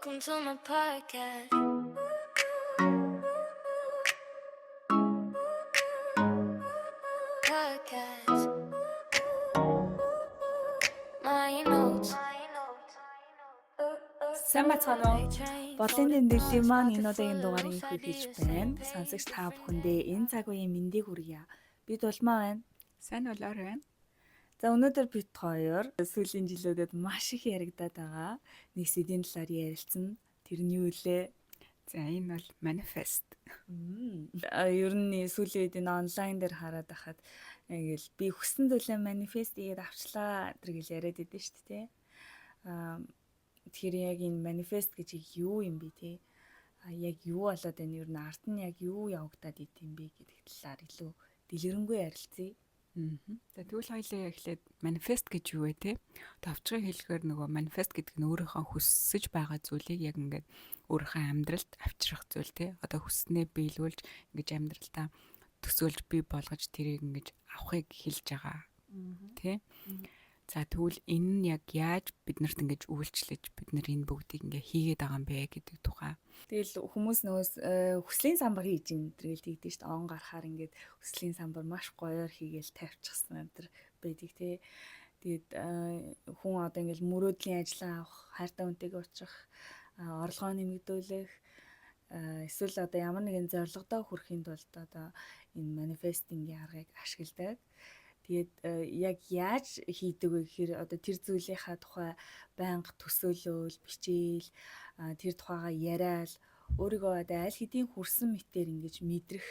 Welcome to my podcast. Podcast. My notes. Сайн бацгаана уу? Бодлын тэмдэглэлийн маань энэ удаагийн дугаарыг эхлүүлж байна. Сонсогч та бүхэндээ энэ цаг үеийн мэндийг хүргье. Бид улмаа байна. Сайн болоор байна. За өнөөдөр бид хоёр сүүлийн жилүүдэд маш их яригадаад байгаа. Нэг сэдвийн талаар ярилцсан. Тэр нь юу вэ? За энэ бол манифест. Ер нь сүүлийн үед энэ онлайн дээр хараад байхад ингээл би хүссэн зүйлээ манифест хийгээд авчлаа гэж яриад идэв шүү дээ. Тэгэхээр яг энэ манифест гэж юу юм бэ те? Яг юу болоод байна? Ер нь ард нь яг юу явагдаад идэм бэ гэдэг талаар илүү дэлгэрэнгүй ярилцъя. За тэгвэл хоёлаа эхлээд манифест гэж юу вэ те? Товчхон хэлэхээр нөгөө манифест гэдэг нь өөрийнхөө хүсэж байгаа зүйлийг яг ингээд өөрийнхөө амьдралд авчрах зүйл те. Одоо хүснээ биелүүлж ингэж амьдралдаа төсөөлж бий болгож тэрийг ингэж авахыг хэлж байгаа. Тэ? За тэгвэл энэ нь яг яаж биднэрт ингэж үйлчлэж бид нар энэ бүгдийг ингээ хийгээд байгаа юм бэ гэдэг тухай. Тэгэл хүмүүс нөгөөс хүслийн самбар хийж ин тэргээл тэгдэж шүү дээ. Он гарахаар ингээд хүслийн самбар маш гоёор хийгээл тавьчихсан энэ байдаг тий. Тэгээд хүн одоо ингээл мөрөөдлийн ажлаа авах, хайртай хүнтэйгээ уулзах, орлогоо нэмэгдүүлэх эсвэл одоо ямар нэгэн зорилгодоо хүрэхийн тулд одоо энэ манифестингийн аргыг ашигладаг. Тэгээд яг яаж хийдэг вэ гэхээр одоо тэр зүйлийнхаа тухай байнга төсөөлөл, бичээл, тэр тухайгаа яриад өөрийгөө одоо аль хэдийн хүрсэн мэтээр ингэж мэдрэх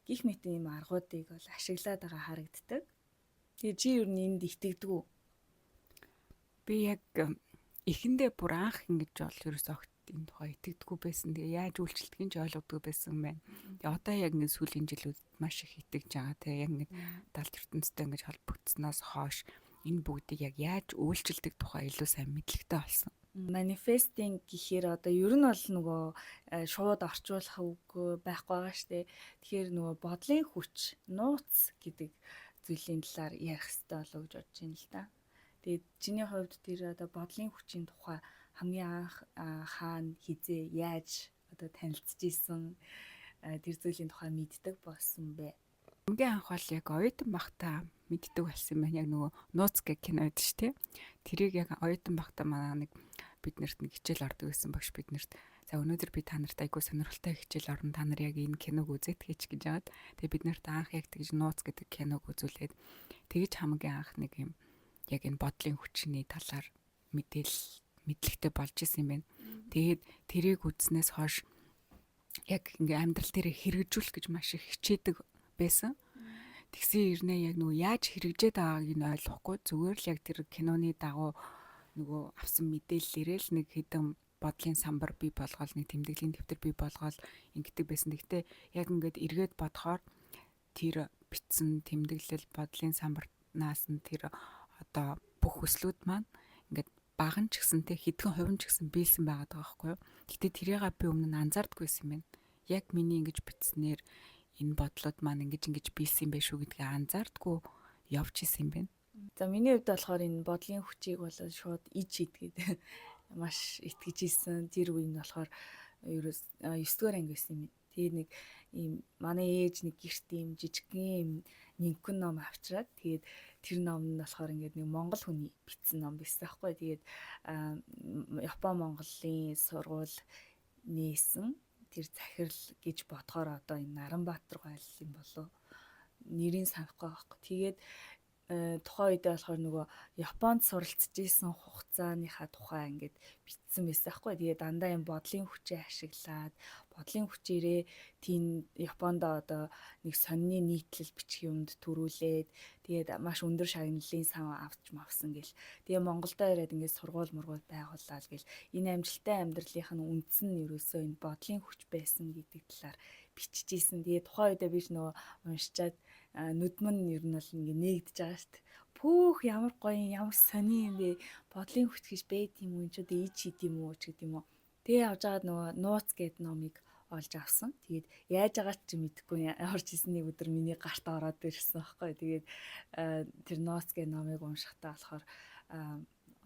гих мэт юм аргуудыг бол ашиглаад байгаа харагддаг. Тэгээд чи юу нэнд итгэдэг үү? Би яг эхэндээ бүр анх ингэж бол ерөөсөө энэ тухай итгэдэггүй байсан. Тэгээ яаж үйлчлэлтгийг ч ойлгодгүй байсан юм байна. Тэгээ одоо яг ингэ сүүлийн жилүүд маш их итгэж байгаа. Тэгээ яг ингэ далд ертөнцтэй ингэж холбогдсноос хойш энэ бүгдийг яг яаж үйлчлдэг тухай илүү сайн мэдлэгтэй болсон. Манифестинг гэхээр одоо ер нь бол нөгөө шууд орчуулах үг байхгүй байгаа штэ. Тэгэхээр нөгөө бодлын хүч, нууц гэдэг зүйлийн талаар ярих хэрэгтэй болов гэж бодож байна л да. Тэгээд чиний хувьд тэр одоо бодлын хүчийн тухай хамгийн анх хаана хизээ яаж одоо танилцж исэн тэр зүйлийн тухай мэддэг болсон бэ? Хамгийн анх бол яг оюутан багтаа мэддэг болсон юм байна. Яг нөгөө нууц гэх кино байдаг шүү дээ. Тэрийг яг оюутан багтаа манай нэг биднэрт нэг хичээл ордог байсан багш биднэрт. За өнөөдөр би та нарт айгүй сонирхолтой хичээл орно. Та нар яг энэ киног үзээд гэж жаад. Тэгээ биднэрт анх яг тэгж нууц гэдэг киног үзүүлээд тэгж хамгийн анх нэг юм яг энэ бодлын хүчний талаар мэдлэгтэй болж исэн юм байна. Тэгээд тэрийг үзснээс хойш яг ингээ амьдрал дээр хэрэгжүүлэх гэж маш их хичээдэг байсан. Тэгсэн ирнэ яг нөгөө яаж хэрэгжээд байгааг нь ойлгохгүй зүгээр л яг тэр киноны дагуу нөгөө авсан мэдээллээрээ л нэг хэдэн бодлын самбар бий болгоод нэг тэмдэглэлийн дэвтэр бий болгоод ингэдэг байсан. Гэхдээ яг ингээд эргээд бодохоор тэр бичсэн тэмдэглэл бодлын самбарнаас нь тэр одоо бүх хүслүүд маань ингээд баган ч гэсэнтэй хэдхэн хувин ч гэсэн биелсэн байгаад байгаа байхгүй юу. Гэтэ тэрийг би өмнө нь анзаардаггүйсэн юм байна. Яг миний ингэж бичснээр энэ бодлууд маань ингэж биелсэн юм байх шүү гэдгийг анзаардаггүй явж исэн юм байна. За миний хувьд болохоор энэ бодлын хүчийг бол шууд иж идгээд маш итгэж исэн. Тэр үеийн болохоор ерөөс 9 дугаар анги байсан юм. Тэгээд нэг ийм манай ээж нэг гэрт ийм жижигхэн ийм нингхэн ном авчираад тэгээд тэр ном нь болохоор ингээд нэг монгол хүний бичсэн ном байсан байхгүй. Тэгээд Япон Монголын сургууль нээсэн тэр захирал гэж бодохоор одоо энэ Наранбаатар гойл юм болов нэрийг санахгүй байхгүй. Тэгээд тухайн үедээ болохоор нөгөө Японд суралцж исэн хугацааныхаа тухай ингээд бичсэн байсан байхгүй. Тэгээд дандаа юм бодлын хүчээ ашиглаад бодлын хүчээрээ тийм Японд одоо нэг сонины нийтлэл бичих юмд төрүүлээд тэгээд маш өндөр шагналын сан авч мавсан гэл. Тэгээд Монголдо ирээд ингээд сургууль байгууллаа гэл. Энэ амжилттай амьдралынх нь үндэс нь ерөөсөө энэ бодлын хүч байсан гэдэг талаар биччихсэн. Тэгээд тухайн үедээ би нөгөө уншичаад нүдмэн ер нь бол ингээ нээгдэж байгаа шүү дээ. Пүүх ямар гоё ямар сони юм бэ? Бодлын хүч гэж байд юм уу? Энд ч одоо ич хид юм уу ч гэдэг юм уу. Тэгээ явж байгаад нөгөө нууц гэд номыг олж авсан. Тэгээд яаж байгаа ч мэдэхгүй орж исэн нэг өдөр миний гарт ороод ирсэн байхгүй. Тэгээд тэр нууц гэд номыг уншихтаа болохоор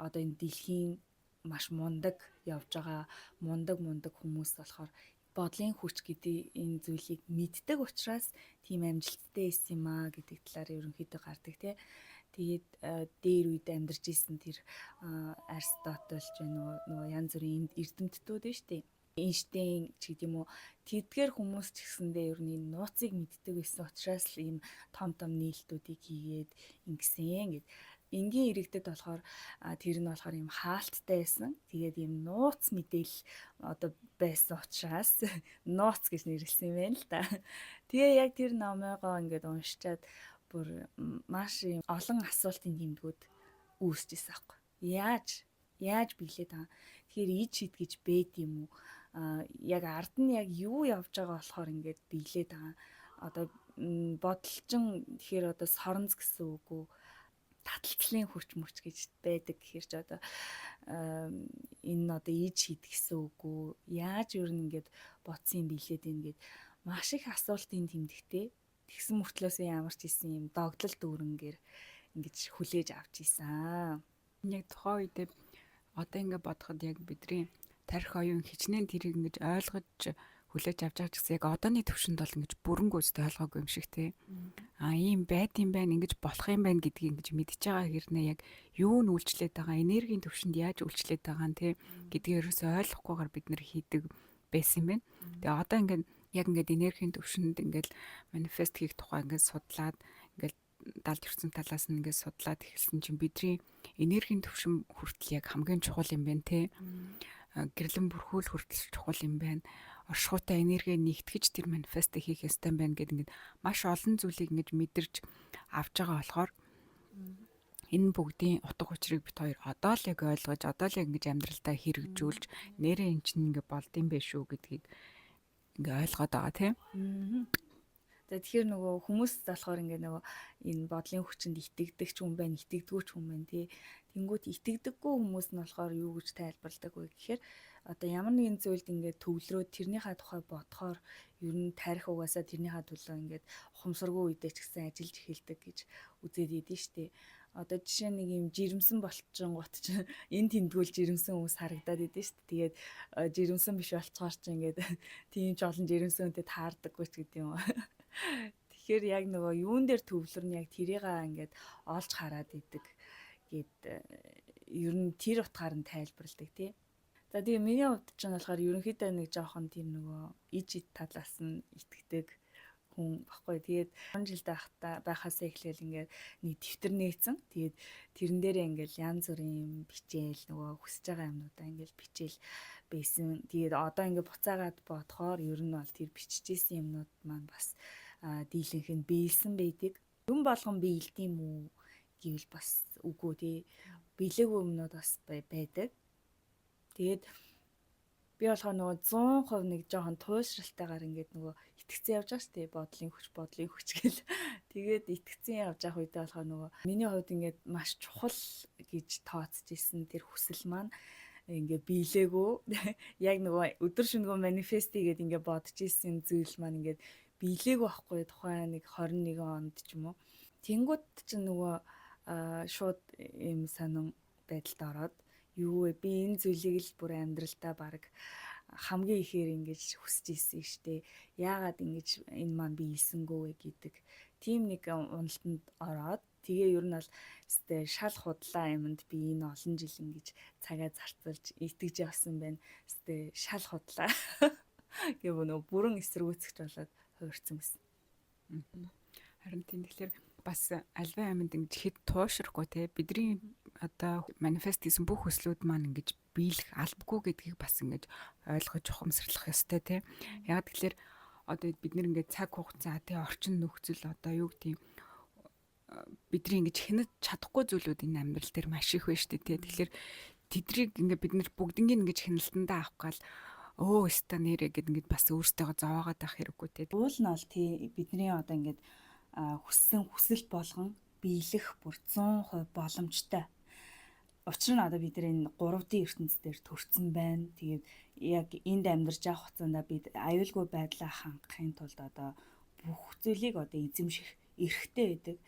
одоо энэ дэлхийн маш мундаг явж байгаа мундаг хүмүүс болохоор бодлын хүч гэдэг энэ зүйлийг мэддэг учраас тийм амжилттай исэн юм аа гэдэг талаар ерөнхийдөө гардаг тий. Тэгээд дээр үед амьдарч исэн тэр Аристотель ч нөгөө янз бүрийн эрдэмтдүүд нь шүү дээ. Эйнштейн ч гэдэм үү тэдгээр хүмүүс ч гэсэндээ ер нь нууцыг мэддэг байсан учраас л ийм том нийлтүүдийг хийгээд ингэсэн гэд. Энгийн иргэдэд болохоор тэр нь болохоор ийм хаалттай байсан. Тэгээд ийм нууц мэдээлэл одоо байсан учраас нууц гэж нэрлсэн юм байна л да. Тэгээ яг тэр номойгоо ингээд уншичаад бүр маш ийм олон асуултын тэмдгүүд үүсчихсэн аахгүй. Яаж биелээд байгаа. Тэгэхээр ид шид гэж бэд юм уу? Яг ард нь яг юу явж байгаа болохоор ингээд биелээд байгаа. Одоо бодолчин тэгэхээр одоо соронц гэсэн үг үү? Таталцлын хүч мөч гэж байдаг гэхэр ч одоо энэ одоо ид шид гэсэн үг үү? Яаж ер нь ингээд бодсон юм билээд ингээд маш их асуултын тэмдэгтэй. Тэгсэн мөртлөөс ямар ч исэн юм догдлол дүүрэнгээр ингэж хүлээж авч ийсэн. Яг тухайн үедээ одоо ингэ бодоход яг бидний тарих оюун хичнээн тэрийг ингэж ойлгож хүлээж авч байгаа ч гэсэн яг одооны төвшөнд бол ингэж бүрэнгүү үстэй ойлгоогүй юм шиг тий. Ийм байт юм байна, ингэж болох юм байна гэдгийг ингэж мэдчихэж байгаа хэрнээ яг юу нь үйлчлээд байгаа, энергийн төвшөнд яаж үйлчлээд байгаа нь тий гэдгийг ерөөсөй ойлгохгүйгээр бид нэр хийдэг байсан юм байна. Тэгээ одоо яг ингээд энергийн төвшөнд ингээд манифест хийх тухай ингээд судлаад ингээд 70% талаас нь ингээд судлаад эхэлсэн чинь бидний энергийн төвшин хүртэл яг хамгийн чухал юм байна те. Гэрлэн бүрхүүл хүртэл чухал юм байна. Оршихуйтай энерги нэгтгэж тэр манифестыг хийх ёстой юм байна гэдэг ингээд маш олон зүйлийг ингэж мэдэрч авч байгаа болохоор энэ бүгдийн утга учирыг бит хоёр одоо л яг ойлгож одоо л яг ингэж амьдралдаа хэрэгжүүлж нэрээ эн чинь ингээд болдсон байх шүү гэдгийг ингээ ойлгоод байгаа тийм. За тэгэхээр нөгөө хүмүүс болохоор ингээ нөгөө энэ бодлын хүчинд итгэдэг ч хүн байна, итгэдэггүй ч хүн байна тий. Тэнгүүт итгэдэггүй хүмүүс нь болохоор юу гэж тайлбарладаг вэ гэхээр одоо ямар нэгэн зүйлд ингээ төвлөрөөд тэрнийхээ тухай бодохоор ер нь тарих угаасаа тэрнийхээ төлөө ингээд ухамсаргүй үедээ ч гэсэн ажиллаж эхэлдэг гэж үзээд идэв штэ. Одоо жишээ нэг юм жирэмсэн болчихгоот ч энэ тэмдгүүл жирэмсэн хүмүүс харагдаад идэв шүү дээ. Тэгээд жирэмсэн биш болцохоор ч ингээд тийм ч олон жирэмсэн үнтэй таардаггүй ч гэдэг юм. Тэгэхээр яг нөгөө юун дээр төвлөрн яг тэрийгээ ингээд олж хараад идэг гэд ер нь тэр утгаар нь тайлбарладаг тий. За тэгээ миний хувьд ч нь болохоор ерөнхийдөө нэг жоохон тийм нөгөө ижид талаас нь итгэдэг хүн баггүй. Тэгээд 10 жилдээ байхасаа эхлээл ингээд нэг дэвтэр нээсэн. Тэгээд тэрэн дээрээ ингээд янз бүрийн бичээл нөгөө хүсэж байгаа юмнуудаа ингээд бичээл байсан. Тэгээд одоо ингээд буцаагаад бодохоор ер нь бол тэр биччихсэн юмнууд маань бас дийлэнх нь биелсэн байдаг. Юм болгон биелдэм үү гэвэл бас үгүй тий. Биелээгүй юмнууд бас байдаг. Тэгээд би болохоор нөгөө 100% нэг жоохон туйшралтайгаар ингээд нөгөө итгэцэн явж байгаа шүү дээ. Бодлын хүч гэл. Тэгээд итгэцэн явж байгаа үедээ болохоор нөгөө миний хувьд ингээд маш чухал гэж тооцож исэн тэр хүсэл маань ингээ биелээгүү. Яг нөгөө өдөр шөнөгүй манифест хийгээд ингээ бодож исэн зүйл маань ингээ биелээгүү байхгүй тухайн нэг 21 онд ч юм уу. Тэнгүүд чинь нөгөө шууд юм санан байдалд ороод юу вэ? Би энэ зүйлийг л бүр амьдралдаа баг хамгийн ихээр ингэж хүсэж ийсэн штэ. Яагаад ингэж энэ маань биелсэнгөө вэ гэдэг тийм нэг уналтанд ороод тэгээ ер нь бол өстэй шал худлаа юмд би энэ олон жил ингэж цагаа зарцуулж итгэж явсан байна. Өстэй шал худлаа гэв нөө бүрэн эсэргүүцэж болоод хуурцсан гэсэн. Харин тийм тэгэхээр бас альва аминд ингэж хэд туушрахгүй те бидний одоо манифест гэсэн бүх хүслүүд маань ингэж биелэх албагүй гэдгийг бас ингэж ойлгож ухамсарлах ёстой те. Яг тэгэхээр одоо бид нэр ингэж цаг хугацаа те орчин нөхцөл одоо юу гэдэг бидний ингэж хянаж чадахгүй зүйлүүд энэ амьдрал дээр маш их байна шүү дээ те. Тэгэхээр тэдрийг ингэ бид нар бүгднийг ингэж хяналтандаа авах гал өстө нэрэ гэд ингэж бас өөртөө зовоогоод авах хэрэггүй те. Уул нь бол тий бидний одоо ингэж хүссэн хүсэлт болгон биелэх бүр 100% боломжтой. Учир нь одоо бид энэ 3D ертөнцийн дээр төрсэн байна. Тэгээд яг энд амьдарч байгаа хугацаанд бид аюулгүй байдлаа хангахын тулд одоо бүх зүйлийг одоо эзэмших эрхтэй байдаг.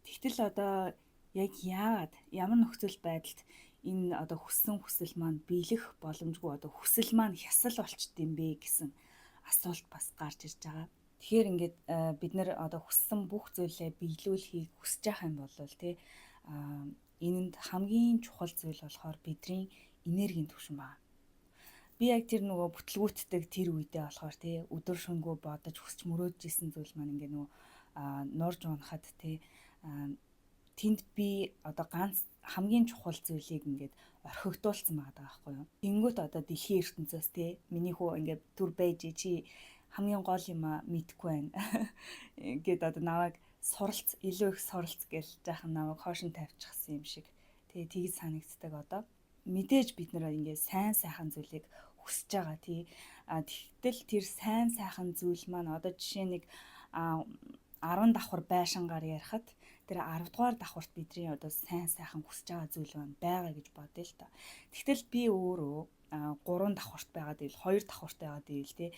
Тэгтэл одоо яг яагаад ямар нөхцөл байдалд энэ одоо хүссэн хүсэл маань биелэх боломжгүй одоо хүсэл маань хясал болчт юм бэ гэсэн асуулт бас гарч ирж байгаа. Тэгэхээр ингээд бид нэр одоо хүссэн бүх зүйлээ биелүүлэхийг хүсэж байгаа юм бол тий энэнд хамгийн чухал зүйл болохоор бидний энергийн түвшин байна. Би яг тэр нөгөө бүтлгүүтдэг тэр үедээ болохоор тий өдөр шөнөгүй бодож хүсч мөрөөдж исэн зүйл маань ингээ нөгөө нурж унахад тий тэнд би одоо ганц хамгийн чухал зүйлийг ингээд орхигдуулсан байгаа байхгүй юу. Тэнгүүт одоо дэлхийн ертөнцөөс тий миний хүү ингээд түр байж чи хамгийн гол юм а мэдхгүй байна гэд одоо наваг суралц илүү их суралц гэж жаахан наваг хоошин тавьчихсан юм шиг тий тгийж санагддаг одоо мэдээж бид нэр ингээд сайн сайхан зүйлийг хүсэж байгаа тий тэгтэл тэр сайн сайхан зүйл маань одоо жишээ нэг 10 давхар байшингаар ярихад тэр 10 дугаар давхарт бидний одоо сайн сайхан хүсэж байгаа зүйл байгаа гэж бодъё л та. Тэгтэл би өөрөө 3 давхарт байгаад ийл 2 давхарт байгаад ийл тий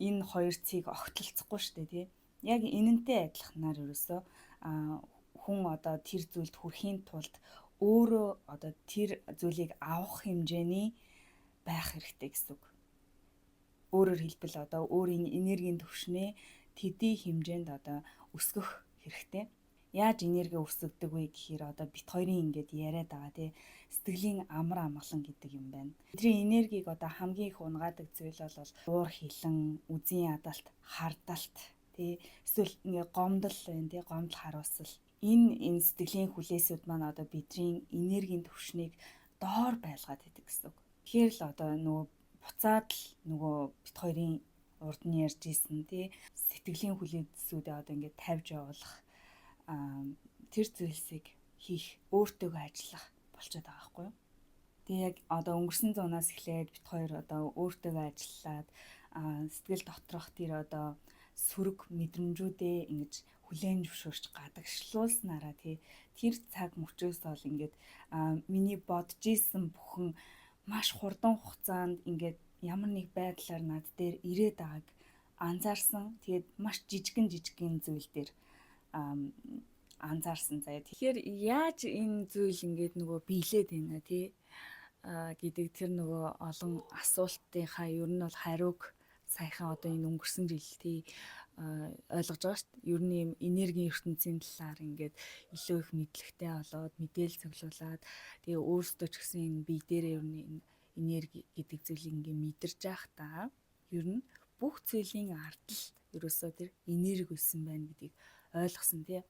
энэ хоёр цыг огтлцохгүй шүү дээ тий. Яг энэнтэй адилханаар ерөөсөө хүн одоо тэр зүйлд хүрэхийн тулд өөрөө одоо тэр зүйлийг авах хэмжээний байх хэрэгтэй гэсэн үг. Өөрөөр хэлбэл одоо өөрийн энергийн түвшнээ тэдний хэмжээнд одоо өсгөх хэрэгтэй. Яаж энерги өсгдөг вэ гэхээр одоо бит хоёрын ингээд яриад байгаа тий сэтгэлийн амар амгалан гэдэг юм байна. Бидний энергийг одоо хамгийн их унгаадаг зүйл бол уур хилэн, үзийн ядалт, хардалт тий эсвэл ингээд гомдол байна тий гомдол харуулсал. Энэ сэтгэлийн хүлээсүүд маань одоо бидний энергийн түвшнийг доор байлгаад идэг гэсэн үг. Тэгэхээр л одоо нөгөө буцаад л нөгөө бит хоёрын урд нь ярьж исэн тий сэтгэлийн хүлээсүүдээ одоо ингээд тавьж явуулах тэр зүйлсийг хийх өөртөө ажиллах болчиход байгаа байхгүй юу. Тэгээ яг одоо өнгөрсөн зуунаас эхлээд бит хоёр одоо өөртөө ажиллаад сэтгэл доторх тэр одоо сөрөг мэдрэмжүүдээ ингэж хүлээн зөвшөөрч гадагшлуулснараа тий тэр цаг мөчөөс бол ингээд миний бодож исэн бүхэн маш хурдан хугацаанд ингээд ямар нэг байдлаар над дээр ирээд байгааг анзаарсан. Тэгээд маш жижигэн зүйл дээр анзаарсан заяа. Тэгэхээр яаж энэ зүйл ингээд нөгөө биелээд байна тий гэдэг тэр нөгөө олон асуултынхаа ер нь бол хариуг саяхан одоо энэ өнгөрсөн жил тий ойлгож байгаа шүү дээ. Ер нь юм энергийн ертөнцийн талаар ингээд илүү их мэдлэгтэй болоод мэдээлэл цуглуулад тэгээ өөрсдөө ч гэсэн энэ бие дээрээ ер нь энерги гэдэг зүйлийг ингээд мэдэрч явах та ер нь бүх зүйлийн ардл ерөөсөө тэр энерги байсан байна гэдгийг ойлгосон тий.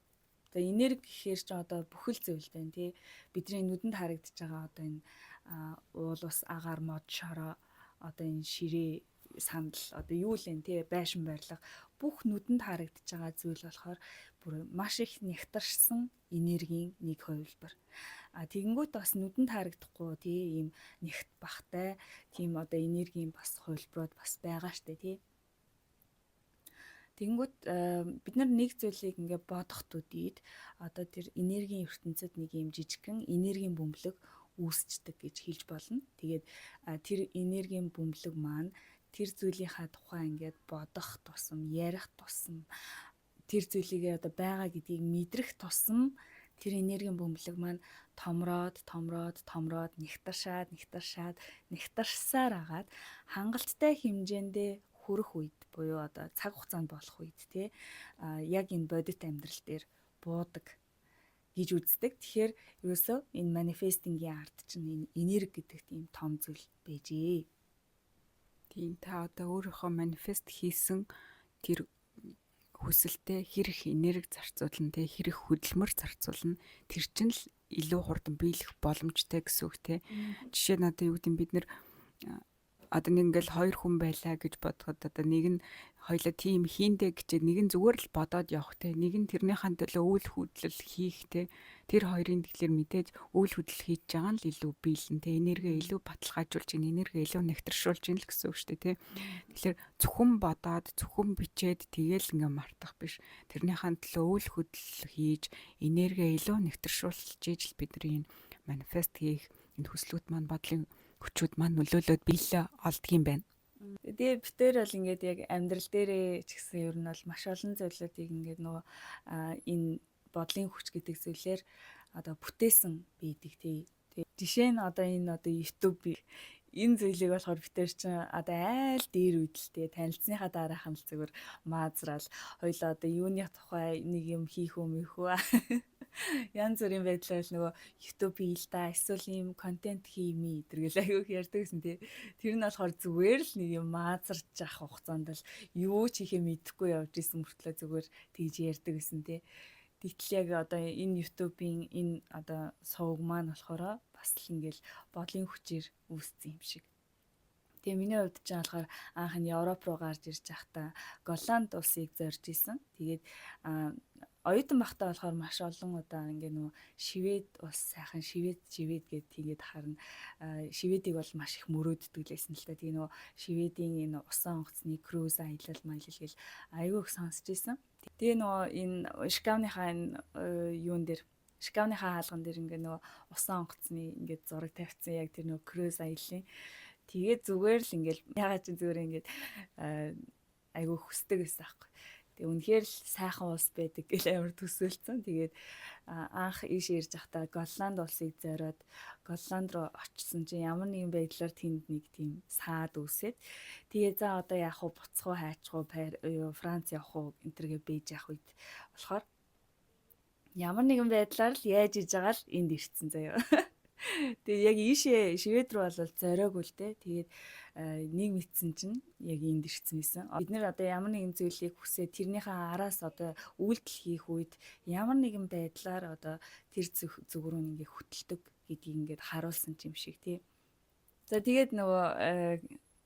Одоо энерги гэхээр ч одоо бүхэл зүйл байна тий. Бидний нүдэнд харагдаж байгаа одоо энэ уул ус агаар мод шороо одоо энэ ширээ сандал одоо юу л энэ тий байшин барилга бүх нүдэнд харагдаж байгаа зүйл болохоор бүр маш их нягтарсан энергийн нэг хувилбар. Тэгэнгүүт бас нүдэнд харагдахгүй тий ийм нягт бахтай тийм одоо энергийн бас хувилбарууд бас байгаа штэ тий. Тэгэнгүүт бид нар нэг зүйлийг ингээ бодох төдийд одоо тэр энергийн ертөнцид нэг юм жижигхэн энергийн бөмбөлөг үүсчдэг гэж хэлж болно. Тэгээд тэр энергийн бөмбөлөг маань тэр зүйлийнхаа тухай ингээд бодох тусам, ярих тусам, тэр зүйлийг одоо байгаа гэдгийг мэдрэх тусам тэр энергийн бөмбөлөг маань томроод нягтарсаар агаад хангалттай хэмжээндээ хүрэх үед буюу одоо цаг хугацаанд болох үед тий яг энэ бодит амьдрал дээр буудаг гэж үздэг. Тэгэхээр ерөөсөө энэ манифестингийн ард чинь энэ энерги гэдэг тийм том зүйл байжээ. Тийм та одоо өөрийнхөө манифест хийсэн тэр хүсэлтэд хэрэг энерги зарцуулна те хэрэг хөдөлмөр зарцуулна тэр чинь л илүү хурдан биелэх боломжтой гэсэн үг те. Жишээ нь одоо юу гэдэг бид нэр одоо нэг ингээл хоёр хүн байлаа гэж бодоход одоо нэг нь хоёлаа тийм хийндэ гэж нэг нь зүгээр л бодоод явах те нэг нь тэрнийхэн төлөө үйл хөдлөл хийх те тэр хоёрын тэгэхээр мэдээж үйл хөдлөл хийж байгаа нь л илүү биелэн те энерги илүү баталгаажуулж ин энерги илүү нэгтршүүлж ин л гэсэн үг шүү дээ те тэгэхээр зөвхөн бодоод зөвхөн бичээд тэгээл ингээ мартах биш тэрнийхэн төлөө үйл хөдлөл хийж энерги илүү нэгтршүүлж ижил бидний манифест хийх энэ хүслүүд маань бодлын хүчүүд маань нөлөөлөд биелээ олдг юм байна. Тэгээ битээр бол ингээд яг амьдрал дээрээ ч гэсэн ер нь бол маш олон зүйлүүдийг ингээд нөгөө энэ бодлын хүч гэдэг зүйлээр одоо бүтээсэн байдаг тий. Тэгээ жишээ нь одоо энэ одоо YouTube энэ зүйлийг болохоор битэр чинь одоо айл дээр үдэлтэй танилцсныхаа дараахан л зүгээр маазраал хоёлоо одоо юуны тухай нэг юм хийх юм ихүү янз бүрийн байдлаар нөгөө YouTube хийл да эсвэл ийм контент хиймээ гэдэргээл аягүй ярьдаг гэсэн тий. Тэр нь болохоор зүгээр л нэг юм маазарч авах хугацаанд л юу ч хийхээ мэдэхгүй явж исэн мөртлөө зүгээр тэгж ярьдаг гэсэн тий. Тэгтэл яг одоо энэ YouTube-ийн энэ одоо сувг маань болохоор бас л ингээл бодлын хүчээр үүссэн юм шиг. Тэгээ миний хувьд ч болохоор анх нь Европ руу гарч ирж байхдаа Голланд улсыг зорж исэн. Тэгээд оюутан байхдаа болохоор маш олон удаа ингээ нөгөө Швед улс сайхан Швед гэд тэгээд харна. Шведийг бол маш их мөрөөддөг лээсэн л та. Тэгээ нөгөө Шведийн энэ усан онгоцны круиз аялал маялал гэл айгүй их сонсч исэн. Тэгээ нөгөө энэ Шкавныхаа энэ юун дээр Шкавныхаа хаалган дээр ингээ нөгөө усан онгоцны ингээ зураг тавьчихсан яг тэр нөгөө круиз аяллаа. Тэгээд зүгээр л ингээл ягаад чи зүгээр ингээд айгүй хүсдэг гэсэн аахгүй. Тэгээ үнэхээр л сайхан улс байдаг гэл амар төсөөлцөн. Тэгээд анх ийш ирж байхдаа Голланд улсыг зориод Голланд руу очсон чинь ямар нэгэн байдлаар тэнд нэг тийм саад үсээд тэгээ за одоо яах вэ буцах уу хайчих уу Франц явах уу энтергээ бэж явах үед болохоор ямар нэгэн байдлаар л яаж иж байгаа л энд ирсэн заяа. Тэгээ яг ийшээ Швед рүү бол зориогүй л дээ. Тэгээд нэг мэдсэн чинь яг энд ирсэн байсан. Бид нэр одоо ямар нэгэн зүйлийг хүсээ тэрнийхээ араас одоо үйлдэл хийх үед ямар нэгэн байдлаар одоо тэр зүг рүү ингээ хөтэлдэг гэдгийг ингээд харуулсан юм шиг тий. За тэгээд нөгөө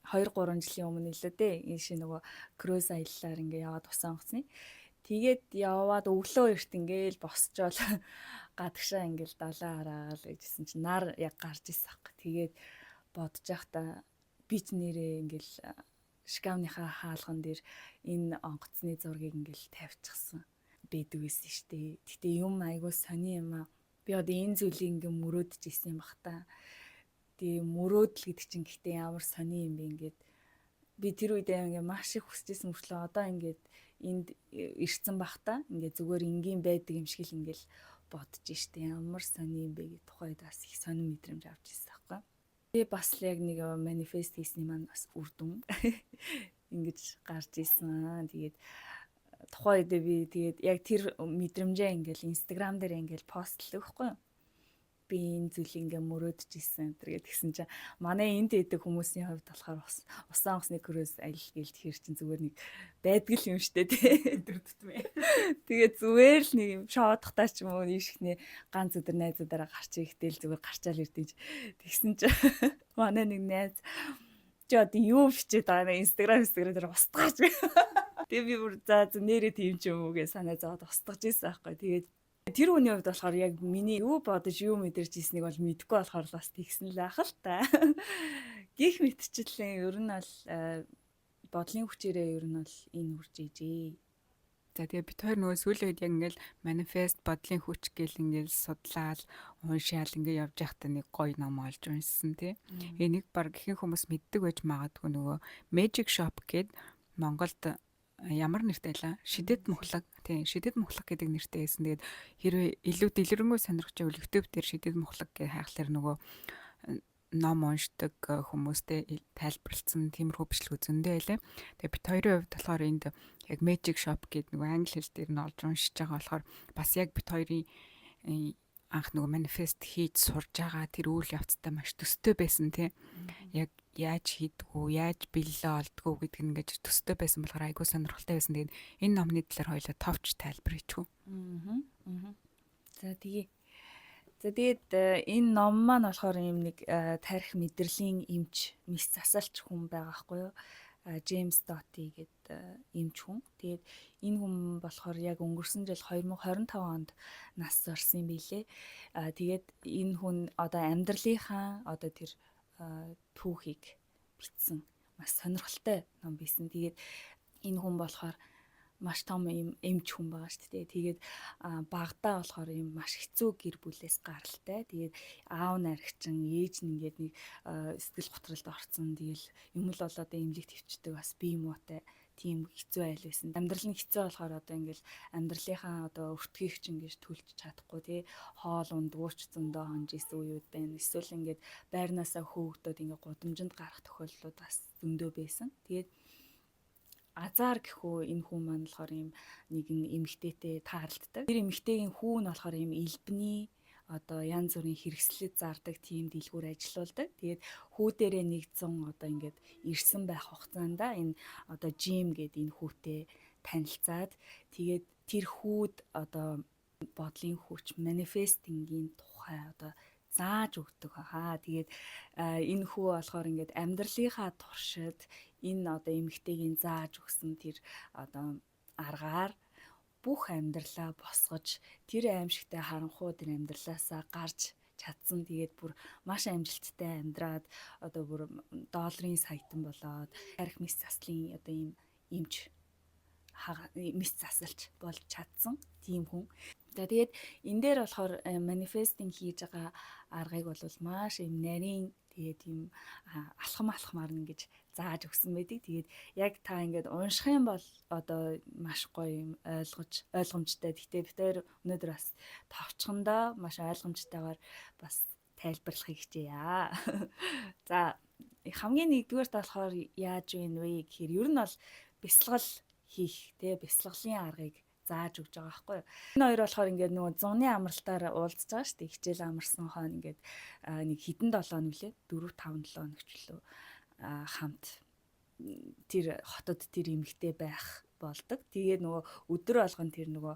2-3 жилийн өмнө л дээ. Энэ шиг нөгөө круиз аяллаар ингээ яваад усан онгоцны. Тэгээд яваад өглөө эрт ингээл босчоол гадагшаа ингээл далаа хараагаал гэжсэн чинь нар яг гарч ирсэн аахгүй. Тэгээд бодож байхдаа би ч нэрээ ингээл Шкавныхаа хаалган дээр энэ онгоцны зургийг ингээл тавьчихсан байдаг байсан шүү дээ. Гэтэ юм айгуу сони юм аа. Би одоо энэ зүйлийг ингээ мөрөөдж исэн юм бах та. Тэгээ мөрөөдөл гэдэг чинь гэтээ ямар сони юм бэ ингээд би тэр үед ингээ маш их хүсэжсэн мөртлөө одоо ингээд энд ирсэн бах та. Ингээ зүгээр энгийн байдаг юм шиг л ингээл бодож штэ ямар сони юм бэ гэх тухайд бас их сонир мэдрэмж авч ирсэн байхгүй. Тэгээ бас л яг нэг манифест хийсний маань бас үр дүн ингэж гарч ирсэн. Тэгээд тухайд би тэгээд яг тэр мэдрэмжээ ингээл Instagram дээр ингээл постлоо байхгүй. Би энэ зүйлийг ингээ мөрөөдж ирсэн гэсэн чинь манай энд идэг хүмүүсийн хувьд болохоор усан онгоцны круиз аялал гээл тэр чинь зүгээр нэг байдаг юм штэ тий. Тэгээ зүгээр л нэг юм шоодохтаа ч юм уу ийшхний ганц өдөр найзуудаараа гарч ирэхтэл зүгээр гарчаал ирдэж тэгсэн чинь манай нэг найз чи одоо юу бичээд байгаа Instagram дээр устгаач. Тэгээ би бүр за нэрээ тийм ч юм уу гэж санаа зовоод устгаж ирсэн байхгүй. Тэгээд тэр хүний хувьд болохоор яг миний юу бодож юу мэдэрч ийснийг бол мэдэхгүй болохоор бас тэгсэн л ах л та. Гих мэтчлэн ер нь бол бодлын хүчээрээ ер нь бол энэ үрж ижээ. За тэгээ бид хоёр нөгөө сүүлийн үед яг ингээл манифест бодлын хүч гэл ингээл судлаал уншаал ингээ явж байхдаа нэг гоё ном олж уншсан тий. Энийг баг ихэнх хүмүүс мэддэг байж магадгүй нөгөө Magic Shop гэд Монголд ямар нэртэй лээ шидэт мухлаг тийм шидэт мухлаг гэдэг нэртэй байсан. Тэгээд хэрвээ илүү дэлгэрэнгүй сонирхож байвал YouTube дээр шидэт мухлаг гэх хайхлаар нөгөө ном уншдаг хүмүүстэй тайлбарлсан тиймэрхүү бичлэг зөндөө байлаа. Тэгээд бид хоёрын хувьд болохоор энд яг Magic Shop гэдэг нөгөө англи хэл дээр нь олж уншиж байгаа болохоор бас яг бид хоёрын анх нөгөө манифест хийж сурж байгаа тэр үйл явцтай маш төстэй байсан тийм. Яг яаж хийдгүү, яаж бэлээ олдгүү гэдэг нь ингэж төстэй байсан болохоор айгүй сонирхолтой байсан. Тэгээд энэ номны талаар хоёулаа товч тайлбар хийчихв. За тэгээд энэ ном маань болохоор юм нэг тарих мэдрэлийн эмч мис засалч хүн байгаа байхгүй юу? Джеймс Доти гэдэг эмч хүн. Тэгээд энэ хүн болохоор яг өнгөрсөн жил 2025 онд нас орсон юм билэ. Тэгээд энэ хүн одоо амьдралынхаа одоо тэр түүхийг бичсэн маш сонирхолтой ном байсан. Тэгээд энэ хүн болохоор маш том юм эмч хүн байгаа шүү дээ. Тэгээд багадаа болохоор юм маш хэцүү гэр бүлээс гаралтай. Тэгээд аав наригчин, ээж нь ингээд нэг сэтгэл готролд орсон. Тэгэл юм л болоод эмнэлэг төвчдөг бас бие муутай. тийм хэцүү айл байсан. Амьдрал нь хэцүү болохоор одоо ингээл амьдралынхаа одоо өртгийгч ингэж төлж чадахгүй тий хоол ундгууч зөндөө хонж исэн үеуд байна. Эсвэл ингээд байрнаасаа хөөгдөд ингээд гудамжинд гарах тохиолдлууд бас зөндөө байсан. Тэгээд Азар гэхүү энэ хүн маань болохоор ийм нэгэн эмэгтэйтэй тааралддаг. Тэр эмэгтэйгийн хүү нь болохоор ийм элбэний одоо янз бүрийн хэрэгслэд зардаг тийм дэлгүүр ажиллаулдаг. Тэгээд хүү дээрээ нэг 100 одоо ингээд ирсэн байх хугацаанд энэ одоо Жим гэдэг энэ хүүтэй танилцаад тэгээд тэр хүүд одоо бодлын хүч манифестингийн тухай одоо зааж өгдөг хаа. Тэгээд энэ хүү болохоор ингээд амьдралынхаа туршид энэ одоо эмэгтэйгийн зааж өгсөн тэр одоо аргаар бүх амьдралаа босгож тэр аимшигтай харанхуй тэр амьдралаасаа гарч чадсан. Тэгээд бүр маш амжилттай амьдраад одоо бүр долларын саятан болоод арх мис заслын одоо ийм эмч мис засалч болж чадсан тийм хүн. За тэгээд энэ дээр болохоор манифестинг хийж байгаа аргыг бол маш юм нарийн тэгээд юм алхамаар ингэж зааж өгсөн байдаг. Тэгээд яг та ингээд унших юм бол одоо маш гоё юм ойлгомжтой. Гэхдээ бид тэр өнөөдөр бас товчхондоо маш ойлгомжтойгоор бас тайлбарлахыг хичээе. За хамгийн нэгдүгээрт болохоор яаж вэ гэхээр ер нь бол бясалгал хийх те бясалгалын аргыг зааж өгч байгаа байхгүй юу. Энэ хоёр болохоор ингээд нөгөө зуны амралтаар уулзж байгаа шүү дээ. Хичээл амарсан хойно ингээд нэг хэдэн 7 хоног лээ 4-5 7 хоногч лөө хамт тэр хотод тэр эмэгтэй байх болдог. Тэгээд нөгөө өдөр болгон тэр нөгөө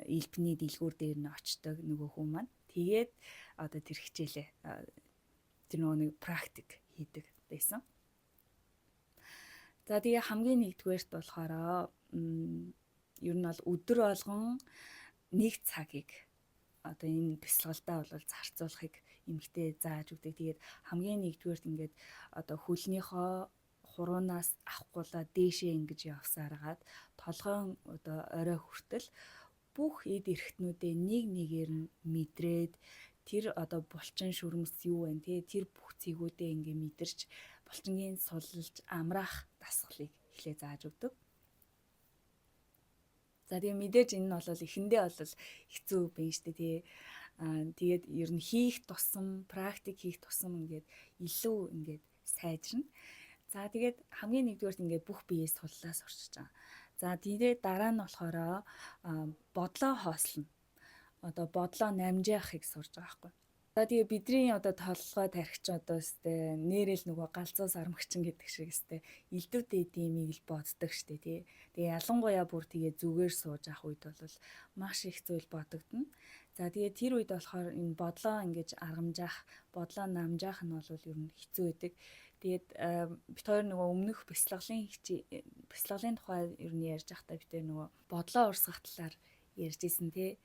элбэний дэлгүүр дээр нь очдог нөгөө хүн маань. Тэгээд одоо тэр хичээлээ тэр нөгөө нэг практик хийдэг байсан. За тэгээ хамгийн нэгдүгээрт болохоор ер нь бол өдөр болгон нэг цагийг одоо энэ бясалгалдаа бол зарцуулахыг эмэгтэй зааж өгдөг. Тэгээд хамгийн нэгдүгээрт ингээд одоо хөлнийхөө хуруунаас авахгүйла дээшээ ингэж явсараад толгойн одоо орой хүртэл бүх эд эрхтнүүдээ нэг нэгээр нь мэдрээд тэр одоо булчин шүрмэс юу вэ те тэр бүх зэгүүдээ ингээ мэдэрч булчингийн суллж амраах дасгалыг эхлээ зааж өгдөг. За тэгээ мэдээж энэ нь бол эхэндээ бол хэцүү байна шүү дээ тий. Тэгээд ер нь хийх тусам практик хийх тусам ингээд илүү ингээд сайжирна. За тэгээд хамгийн нэгдүгээрт ингээд бүх биеэс суллаас орчиж байгаа. За тэгээд дараа нь болохоор бодлоо хоослно. Одоо бодлоо намжаахыг сурж байгаа байхгүй. За тэгээ бидний одоо толгой тархич одоо өстэй нэрэл нөгөө галзуус армагчин гэдэг шиг өстэй илдвэтэй димийг л боддог штэ тий. Тэгээ ялангуяа бүр тэгээ зүгээр сууж авах үед бол маш их зүйл бодогдно. За тэгээ тэр үед болохоор энэ бодлоо ингэж аргамжаах, бодлоо намжаах нь бол ер нь хэцүү байдаг. Тэгээд бид хоёр нөгөө өмнөх бясалгалын тухай ер нь ярьж байхдаа бид нөгөө бодлоо урсгах талаар ярьж исэн тий.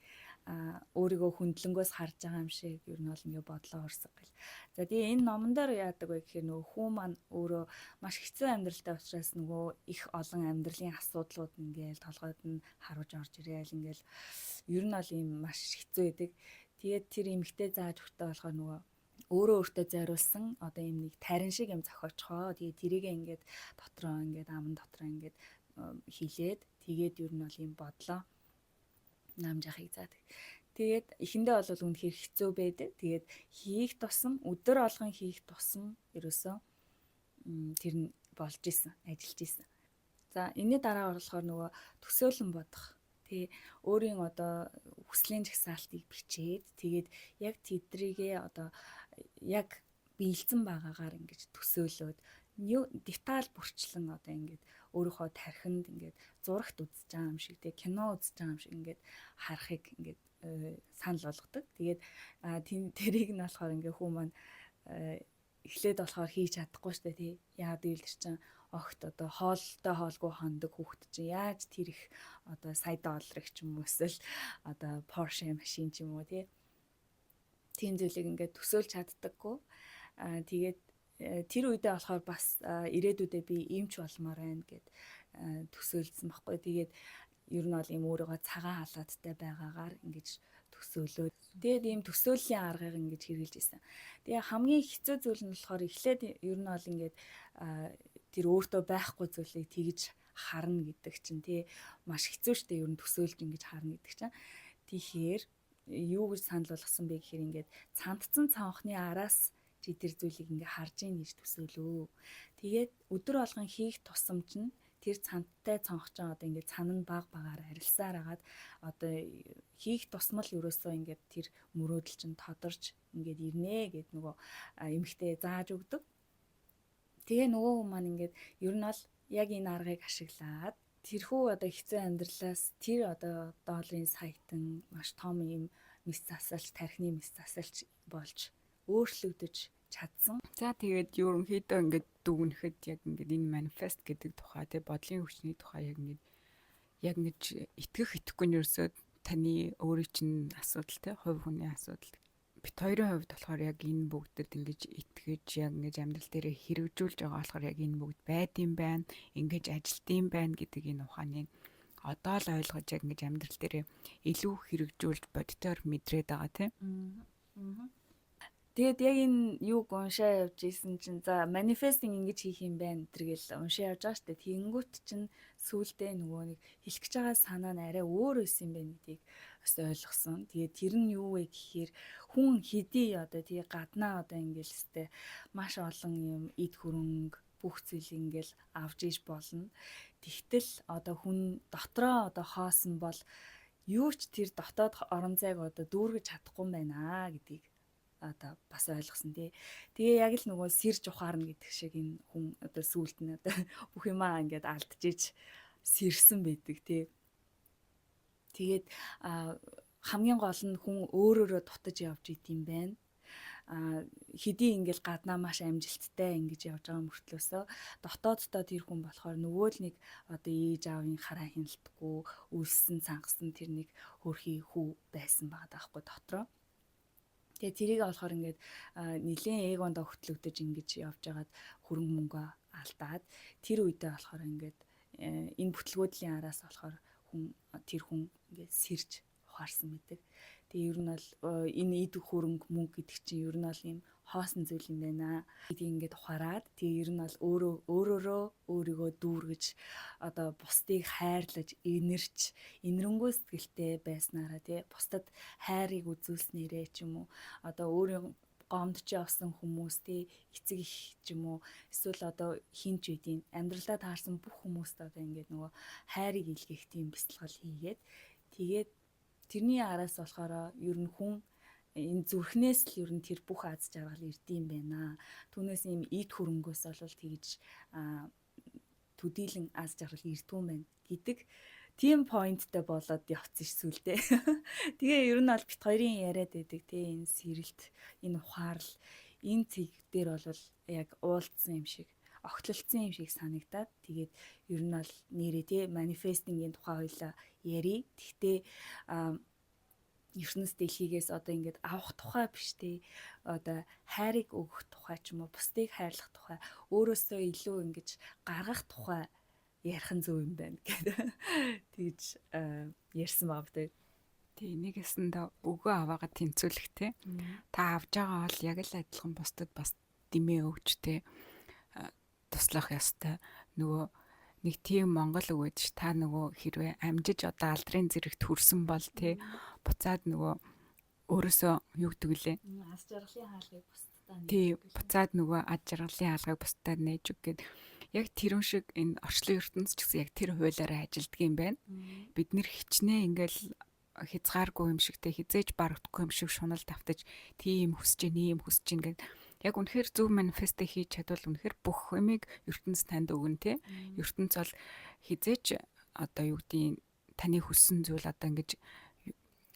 Өөрийгөө хөндлөнгөөс харж байгаа юм шиг ер нь бол ингээ бодлоо урсгах гэл. За тэгээ энэ номон дээр яадаг вэ гэхээр нөгөө хүн маань өөрөө маш хэцүү амьдралтай учраас нөгөө их олон амьдралын асуудлууд ингээл толгойд нь харуулж орж ирээл ингээл ер нь бол ийм маш хэцүү байдаг. Тэгээд тэр эмэгтэй зааж өгтөө болохоор нөгөө өөрөө өөртөө зориулсан одоо ийм нэг тарин шиг юм зохиочхоо. Тэгээд тэрийгээ ингээд дотроо ингээд аман дотроо ингээд хилээд тэгээд ер нь бол ийм бодлоо намжаахыг заадаг. Тэгээд эхэндээ бол үнэхээр хэцүү байдаг. Тэгээд хийх тусам өдөр болгон хийх тусам ерөөсөө тэр нь болж исэн, ажиллаж исэн. За энэний дараа болохоор нөгөө төсөөлөн бодох. Тэ өөрийн одоо хүслийн жагсаалтыг бичээд тэгээд яг тэдрийгээ одоо яг биелсэн байгаагаар ингэж төсөөлөөд деталь бүрчлэн одоо ингэж өөрийнхөө тархинд ингээд зурагт үзэж байгаа юм шиг тэг кино үзэж байгаа юм шиг ингээд харахыг ингээд санал болгодог. Тэгээд тэрийг нь болохоор ингээд хүн маань эхлээд болохоор хийж чадахгүй штэ тий. Яагаад гэвэл тэр чинь огт одоо хоолтой хоолгүй хондог хүүхэд чинь яаж тэр их одоо сая долларыг ч юм уу эсвэл одоо Porsche машин ч юм уу тий. Тийм зүйлийг ингээд төсөөлж чаддаггүй. Тэгээд тэр үедээ болохоор бас ирээдүйдээ би эмч болмоор байна гэд төсөөлсөн байхгүй. Тэгээд ер нь бол ийм өөрийгөө цагаан халааттай байгаагаар ингэж төсөөлөөд тэгээд ийм төсөөллийн аргыг ингэж хэрэгжилж ирсэн. Тэгээ хамгийн хэцүү зүйл нь болохоор эхлээд ер нь бол ингээд тэр өөртөө байхгүй зүйлийг тэгж харна гэдэг чинь тий маш хэцүү штэ ер нь төсөөлж ингэж харна гэдэг чинь. Тэгэхээр юу гэж санал болгосон бэ гэхээр ингээд цантцсан цонхны араас чи тэр зүйлийг ингээ харж ийн гэж төсөөлөө. Тэгээд өдөр болгон хийх тусам чинь тэр цанттай цонх ч одоо ингээд цан нь баг багаар арилсаар агаад одоо хийх тусмал ерөөсөө ингээд тэр мөрөөдөл чинь тодорч ингээд ирнэ гэд нөгөө эмэгтэй зааж өгдөг. Тэгээ нөгөө хүмүүс маань ингээд ер нь бол яг энэ аргыг ашиглаад тэрхүү одоо хэцүү амьдралаас тэр одоо долларын саягтан маш том юм мэс засалч, тархины мэс засалч болж өөрчлөгдөж чадсан. За тэгээд ерөнхийдөө ингээд дүгнэхэд яг ингээд энэ манифест гэдэг тухай тий бодлын хүчний тухай яг ингэж итгэх итгэхгүй нь ерөөсөө таны өөрийн чинь асуудал тий хувь хүний асуудал. Бит хоёрын хувьд болохоор яг энэ бүгдэд ингэж итгэж яг ингэж амьдрал дээр хэрэгжүүлж байгаа болохоор яг энэ бүгд байдсан байна, ингэж ажилтсан байна гэдэг энэ ухааныг одоо л ойлгож яг ингэж амьдрал дээр илүү хэрэгжүүлж бодитоор мэдрээд байгаа тий. Тэгээд яг энэ юуг уншаа явж исэн чинь за манифестинг ингэж хийх юм байна гэдэргээл уншаа явж байгаа штэ. Тэнгүүт чинь сүүлдээ нөгөө нэг хэлэх гэж байгаа санаа нь арай өөр байсан юм байна гэдгийг бас ойлгосон. Тэгээд тэр нь юу вэ гэхээр хүн хэдий одоо тий гаднаа одоо ингээл өстэй маш олон юм эд хөрөнгө бүх зүйл ингээл авж иж болно. Тэгтэл одоо хүн дотроо одоо хоосон бол юу ч тэр дотоод орон зайг одоо дүүргэж чадахгүй юм байна гэдгийг одоо бас ойлгосон тий. Тэгээ яг л нөгөө сэрж ухаарна гэдэг шиг энэ хүн одоо сүулт нь одоо бүх юмаа ингээд алдчихж сэрсэн байдаг тий. Тэгээд хамгийн гол нь хүн өөрөөрөө дутаж явж идэм байна. Хэдий ингээл гаднаа маш амжилттай ингэж явж байгаа мөртлөөсөө дотооддоо тэр хүн болохоор нөгөө л нэг одоо ээж аавын хараа хяналтгүй үлссэн цангасан тэр нэг хөрхий хүү байсан байгаа даахгүй дотроо. Тэгээ тэрийг болохоор ингээд нэлээд эгондоо хөтлөгдөж ингэж явж байгаад хөрөнгө мөнгөө алдаад тэр үедээ болохоор ингээд энэ бүтлгүүдлийн араас болохоор тэр хүн ингээд сэрж ухаарсан байдаг. Тэгээ ер нь бол энэ эд хөрөнгө мөнгө гэдэг чинь ер нь бол юм хоосон зүйл юм байна. Гэдгийг ингээд ухаарад тэгээ ер нь бол өөрөөрөө өөрийгөө дүүргэж одоо бусдыг хайрлаж инэрч инэрэнгөө сэтгэлтэй байснараа тий бусдад хайрыг үзүүлснээрээ ч юм уу одоо өөрийн гомдч явсан хүмүүстэй эцэг их ч юм уу эсвэл одоо хинч үдийн амьдралдаа таарсан бүх хүмүүст одоо ингээд нөгөө хайрыг илгээх тийм бэлтгэл хийгээд тэгээд тэрний араас болохоор ер нь хүн энэ зүрхнээс л ер нь тэр бүх аз жаргал ирдэм байна. Түүнээс ийм эд хөрөнгөөс бол тэгж төдийлөн аз жаргал ирдгүүн байна гэдэг тийм поинттай болоод явцсан ш сүлдээ. Тэгээ ер нь бол бит хоёрын яриад байдаг тий энэ сэрэлт, энэ ухаарл, энэ цэг дээр бол яг уулдсан юм шиг, огтлолцсон юм шиг санагдаад тэгээд ер нь бол нэрээ тий манифестингийн тухай хоёлаа ярий. Тэгтээ ертөнцийн дэлхийгээс одоо ингээд авах тухай биш тий одоо хайрыг өгөх тухай ч юм уу бусдыг хайрлах тухай өөрөөсөө илүү ингэж гаргах тухай ярих нь зөв юм байна гэдэг тэгж ярьсан баг тий. Тий нэгэсэндээ өгөө аваагаа тэнцүүлэх тий. Та авж байгаа бол яг л адилхан бусдад бас дэмээ өгч тий туслах ёстой. Нөгөө нэг тийм Монгол үг гэж та нөгөө хэрвээ амжиж одоо алдрын зэрэгт хүрсэн бол тий буцаад нөгөө өөрөөсөө юу гэдэг лээ. Аз жаргалын хаалгыг бусдад тий буцаад нөгөө аз жаргалын хаалгыг бусдад нээж өг гэдэг. Яг тэрүүн шиг энэ орчлон ертөнц ч гэсэн яг тэр хуулиараа ажилддаг юм байна. Бид нэр хичнээн ингээл хязгааргүй юм шиг те хизээж барагдахгүй юм шиг шунал давтаж тийм хүсэж ийм хүсэж ингээд яг үнэхээр зөв манифест хийж чадвал үнэхээр бүх юмыг ертөнц танд өгнө те. Ертөнц бол хизээж одоо юу гэдгийг таны хүссэн зүйл одоо ингэж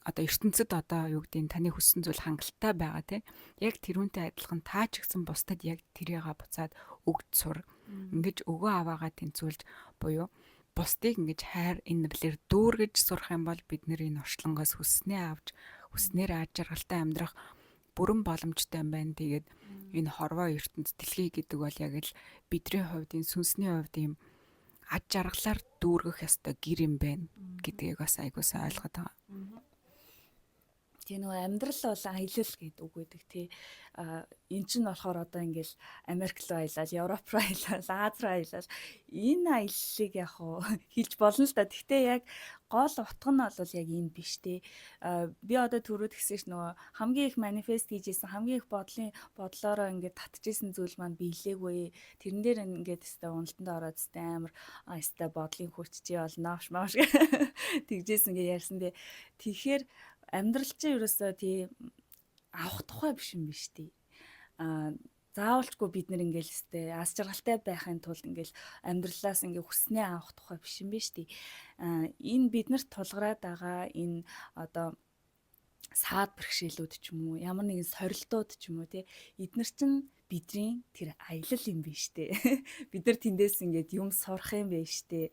одоо ертөнцид одоо юу гэдгийг таны хүссэн зүйл хангалттай байгаа те. Яг тэрүүнтэй адилхан таа ч гэсэн бусдад яг тэрийгээ буцаад өгд сур. Ингэж өгөө аваагаа тэнцүүлж буюу бусдыг ингэж хайр энэ нэрлэр дүүргэж сурах юм бол бид нэр энэ орчлонгоос хүснээ авч хүснээр аз жаргалтай амьдрах бүрэн боломжтой юм байна. Тэгээд энэ хорвоо ертөнц дэлхий гэдэг бол яг л бидний хувьд энэ сүнсний хувьд ийм аз жаргалаар дүүргэх ёстой гэр юм байна гэдгийг бас айгуусаа ойлгоод байгаа. тий нөгөө амьдрал бол аялал гэдэг үг байдаг тий. Эн чинь болохоор одоо ингээл Америк руу аялал, Европ руу аялал, Аз руу аялал энэ аяллыг яг хуу хийж болно л да. Гэхдээ яг гол утга нь бол яг энэ биш тий. Би одоо түрүүд гисэн ш нөгөө хамгийн их манифест хийжсэн, хамгийн их бодлороо ингээд татчихсан зүйл маань биелээгүй. Тэрэн дээр ингээд өстэй уналтанд ороод өстэй амар өстэй бодлын хүч чи бол нааш мааш тэгжсэн гэж ярьсан тий. Тэгэхээр амьдрал чинь ерөөсөө тий авах тухай биш юм биш тий. Заавалчгүй бид нэр ингээл өстэй аз жаргалтай байхын тулд ингээл амьдралаас ингээ хүснээ авах тухай биш юм биш тий. Энэ биднэрт тулгараад байгаа энэ одоо саад бэрхшээлүүд ч юм уу ямар нэгэн сорилтууд ч юм уу тий эднэр чинь бидний тэр аялал юм биш тий. Бид нар тэндээс ингээд юм сурах юм биш тий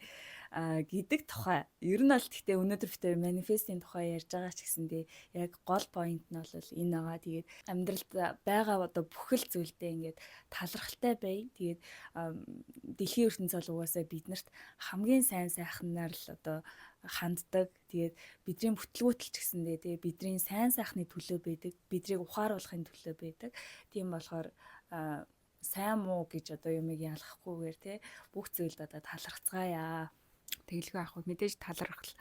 гэдэг тухай. Ер нь бол гэхдээ өнөөдөр битээр манифестийн тухай ярьж байгаа ч гэсэндээ яг гол point нь бол энэ байгаа. Тэгээд амьдралд байгаа одоо бүхэл зүйлдээ ингээд талархалтай бай. Тэгээд дэлхийн ертөнцийн угаасаа биднэрт хамгийн сайн сайхнаар л одоо ханддаг. Тэгээд бидний бүтлгүүтэл ч гэсэндээ тэгээд бидний сайн сайхны төлөө байдаг. Бидрийг ухааруулахын төлөө байдаг. Тийм болохоор сайн муу гэж одоо юмыг ялгахгүйгээр тий бүх зүйлд одоо талархцгаая. Тэгэлгүй ах уу мэдээж талархал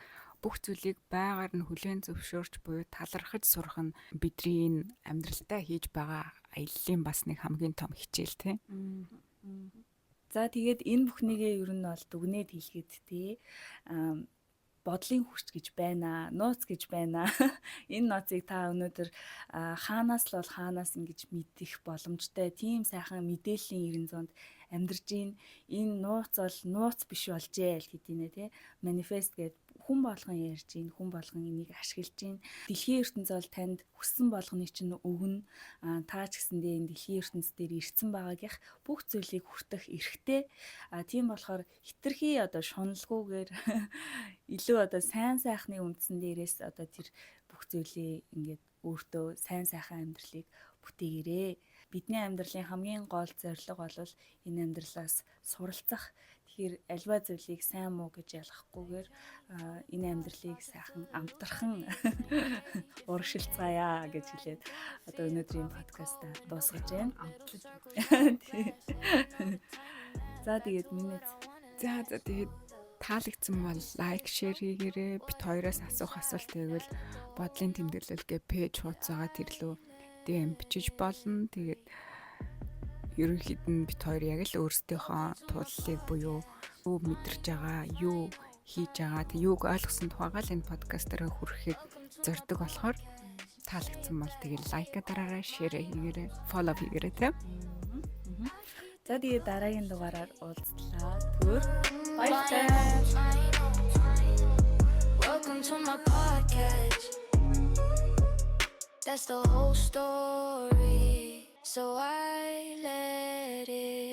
бүх зүйлийг байгаар нь хүлээн зөвшөөрч буюу талархаж сурах нь бидний энэ амьдралдаа хийж байгаа аяллаа бас нэг хамгийн том хичээл тий. За тэгээд энэ бүхнийгээ ер нь бол дүгнээд хэлгээд тий бодлын хүч гэж байна, нууц гэж байна. Энэ нууцыг та өнөөдөр хаанаас л бол хаанаас ингэж мэдэх боломжтой. Тийм сайхан мэдээллийн 900-д амьдарч ийн. Энэ нууц бол нууц биш болжээ л гэдэг нэ тий. Манифест гэдэг хүн болгон ярьж ийн, хүн болгон энийг ашиглаж ийн. Дэлхийн ертөнцийн бол танд хүссэн болгоныг чинь өгнө. Та ч гэсэндээ энэ дэлхийн ертөнц дээр ирсэн байгаагийнх бүх зүйлийг хүртэх эрхтэй. Тийм болохоор хитрхи одоо шуналгүйгээр илүү одоо сайн сайхны үндсэн дээрээс одоо тэр бүх зүйлийг ингээд өөртөө сайн сайхан амьдралыг бүтээгээрэй. Бидний амьдралын хамгийн гол зорилго бол энэ амьдралаас суралцах. Тэгэхээр альва зүйлийг сайн муу гэж ялгахгүйгээр энэ амьдралыг сайхан амтархан урагшилцгаая гэж хэлээд одоо өнөөдрийн подкастаа дуусгаж байна. За тэгээд минийз. За тэгээд таалагдсан бол лайк, шеэр хийгээрэй. Бит хоёроос асуух асуулт байвал бодлын тэмдэглэлгээ пэйж хуудасаа тэрлүү DM бичиж болно. Тэгээд ерөнхийд нь бит хоёр яг л өөрсдийнхөө туллыг буюу юу мэдэрч байгаа, юу хийж байгаа, тэг юуг ойлгосон тухайгаа л энэ подкастаараа хүрэхийг зорддог болохоор таалагдсан бол тэгээд лайка дараарай, шеэр хийгээрэй, фоллоу хийгээрэй тийм. За тэгээд дараагийн дугаараар уулзлаа. Түр баярлалаа. Welcome to my podcast. That's the whole story. So I let it